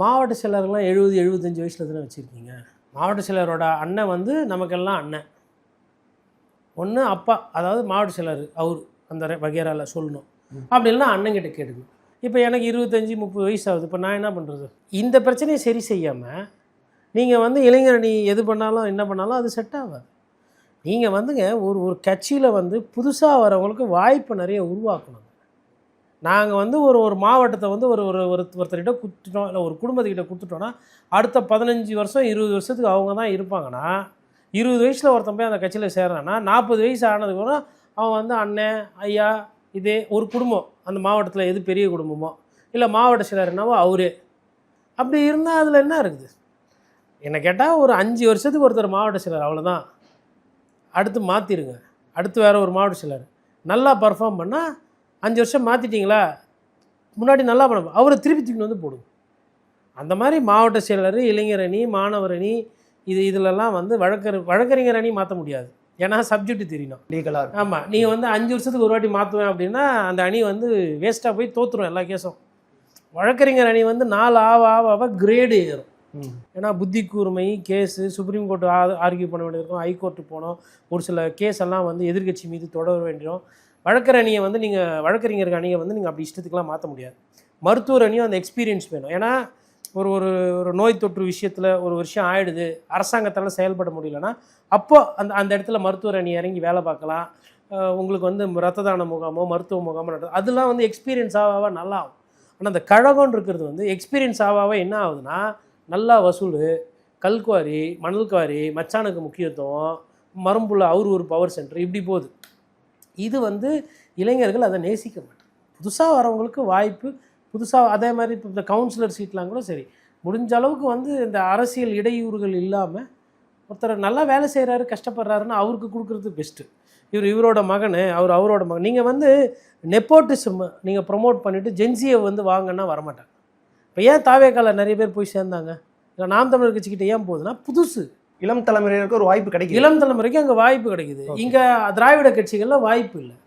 மாவட்ட செயலர்லாம் 70-75 வயசில் தானே வச்சுருக்கீங்க. மாவட்ட செயலரோட அண்ணன் வந்து நமக்கெல்லாம் அண்ணன். ஒன்று அப்பா, அதாவது மாவட்ட செயலர் அவர் அந்த வகையறாவில் சொல்லணும். அப்படி இல்லைன்னா அண்ணங்கிட்ட கேட்டுக்கணும். இப்போ எனக்கு 25-30 வயசு ஆகுது. இப்போ நான் என்ன பண்ணுறது? இந்த பிரச்சனையை சரி செய்யாமல் நீங்கள் வந்து இளைஞரணி எது பண்ணாலும் என்ன பண்ணாலும் அது செட் ஆகாது. நீங்கள் வந்துங்க ஒரு கட்சியில் வந்து புதுசாக வரவங்களுக்கு வாய்ப்பு நிறைய உருவாக்கணும். நாங்கள் வந்து ஒரு மாவட்டத்தை வந்து ஒருத்தர்கிட்ட கொடுத்துட்டோம், இல்லை ஒரு குடும்பத்துக்கிட்ட கொடுத்துட்டோன்னா அடுத்த 15 வருஷம் 20 வருஷத்துக்கு அவங்க தான் இருப்பாங்கன்னா, 20 வயசில் ஒருத்தன் போய் அந்த கட்சியில் சேர்றான்னா 40 வயசு ஆனதுக்கப்புறம் அவன் வந்து அண்ணன் ஐயா இதே ஒரு குடும்பம், அந்த மாவட்டத்தில் எது பெரிய குடும்பமோ இல்லை மாவட்ட செயலர் என்னவோ அவரே அப்படி இருந்தால் அதில் என்ன இருக்குது? என்னை கேட்டால் ஒரு 5 வருஷத்துக்கு ஒருத்தர் மாவட்ட செயலர், அவ்வளோதான். அடுத்து மாற்றிடுங்க. அடுத்து வேறு ஒரு மாவட்ட செயலர் நல்லா பர்ஃபார்ம் பண்ணால் 5 வருஷம் மாற்றிட்டிங்களா, முன்னாடி நல்லா பண்ண அவரை திருப்பி வந்து போடுங்க. அந்த மாதிரி மாவட்ட செயலர், இளைஞர் அணி, மாணவர் அணி, இதிலெல்லாம் வந்து வழக்கறிஞர் அணி மாற்ற முடியாது. ஏன்னா சப்ஜெக்ட் தெரியணும், லீகலாக. ஆமாம், நீங்கள் வந்து 5 வருஷத்துக்கு ஒரு வாட்டி மாற்றுவேன் அப்படின்னா அந்த அணி வந்து வேஸ்ட்டாக போய் தோற்றுரும் எல்லா கேஸும். வழக்கறிஞர் அணி வந்து 4 ஆவ கிரேடு ஏறும். ஏன்னா புத்தி கூர்மை கேஸு, சுப்ரீம் கோர்ட்டு ஆர்கியூ பண்ண வேண்டியிருக்கும், ஹைகோர்ட்டு போனோம், ஒரு சில கேஸ் எல்லாம் வந்து எதிர்கட்சி மீது தொடர வேண்டியும். வழக்கறிஞர் அணியை வந்து வழக்கறிஞர் அணியை வந்து நீங்கள் அப்படி இஷ்டத்துக்குலாம் மாற்ற முடியாது. மருத்துவர் அணியும் அந்த எக்ஸ்பீரியன்ஸ் வேணும். ஏன்னா ஒரு நோய் தொற்று விஷயத்தில் ஒரு விஷயம் ஆகிடுது, அரசாங்கத்தால் செயல்பட முடியலன்னா அப்போ அந்த இடத்துல மருத்துவர் அணி இறங்கி வேலை பார்க்கலாம். உங்களுக்கு வந்து ரத்த தான முகாமோ மருத்துவ முகாமோ அதெல்லாம் வந்து எக்ஸ்பீரியன்ஸ் ஆகாவா நல்லா ஆகும். ஆனால் அந்த கழகம்னு இருக்கிறது வந்து எக்ஸ்பீரியன்ஸ் ஆகாவா என்ன ஆகுதுன்னா, நல்லா வசூல், கல்குவாரி, மணல் குவாரி, மச்சானுக்கு முக்கியத்துவம், மரம்புள்ள அவர் ஒரு பவர் சென்டர், இப்படி போகுது. இது வந்து இளைஞர்கள் அதை நேசிக்க மாட்டாங்க. புதுசாக வரவங்களுக்கு வாய்ப்பு, புதுசாக அதே மாதிரி இப்போ இந்த கவுன்சிலர் சீட்லாம் கூட சரி, முடிஞ்ச அளவுக்கு வந்து இந்த அரசியல் இடையூறுகள் இல்லாமல் ஒருத்தர் நல்லா வேலை செய்கிறாரு, கஷ்டப்படுறாருன்னு அவருக்கு கொடுக்குறது பெஸ்ட்டு. இவரோட மகன், அவரோட மகன். நீங்கள் வந்து நெப்போட்டிசம் நீங்கள் ப்ரொமோட் பண்ணிவிட்டு ஜென்சியை வந்து வாங்கன்னா வரமாட்டாங்க. இப்போ ஏன் தாவேக்கால நிறைய பேர் போய் சேர்ந்தாங்க? இல்லை நாம் தமிழர் கட்சிக்கிட்ட ஏன் போகுதுன்னா, புதுசு இளம் தலைமுறையினருக்கு ஒரு வாய்ப்பு கிடைக்குது. இளம் தலைமுறைக்கு அங்கே வாய்ப்பு கிடைக்குது. இங்கே திராவிட கட்சிகளில் வாய்ப்பு இல்லை.